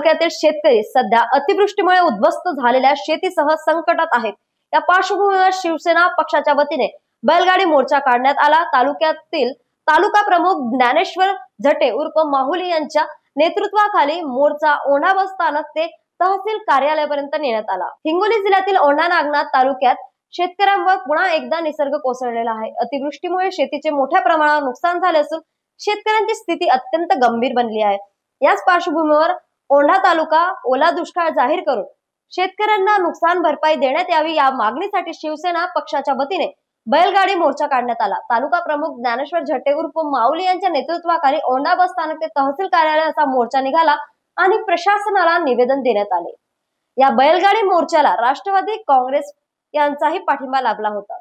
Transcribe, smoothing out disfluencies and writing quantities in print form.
तालुक्यातील शेतकरी सध्या अतिवृष्टीमुळे उद्ध्वस्त झालेल्या शेतीसह संकटात आहेत। या पार्श्वभूमीवर शिवसेना पक्षाच्या वतीने बैलगाडी मोर्चा काढण्यात आला। तालुक्यातील तालुका प्रमुख ज्ञानेश्वर झटे उर्फ माहुली यांच्या नेतृत्वाखाली मोर्चा औंढा बस स्थानक ते तहसील कार्यालयापर्यंत नेण्यात आला। हिंगोली जिल्ह्यातील औंढा नागनाथ तालुक्यात शेतकऱ्यांवर पुन्हा एकदा निसर्ग कोसळलेला आहे। अतिवृष्टीमुळे शेतीचे मोठ्या प्रमाणावर नुकसान झाले असून शेतकऱ्यांची स्थिती अत्यंत गंभीर बनली आहे। याच पार्श्वभूमीवर औंढा तालुका ओला दुष्काळ जाहीर करून शेतकऱ्यांना नुकसान भरपाई देण्यात यावी या मागणीसाठी शिवसेना पक्षाच्या वतीने बैलगाडी मोर्चा काढण्यात आला। तालुका प्रमुख ज्ञानेश्वर झटे उर्फ माऊली यांच्या नेतृत्वाखाली औंढा बस स्थानक ते तहसील कार्यालय असा मोर्चा निघाला आणि प्रशासनाला निवेदन देण्यात आले। या बैलगाडी मोर्चाला राष्ट्रवादी काँग्रेस यांचाही पाठिंबा लाभला होता।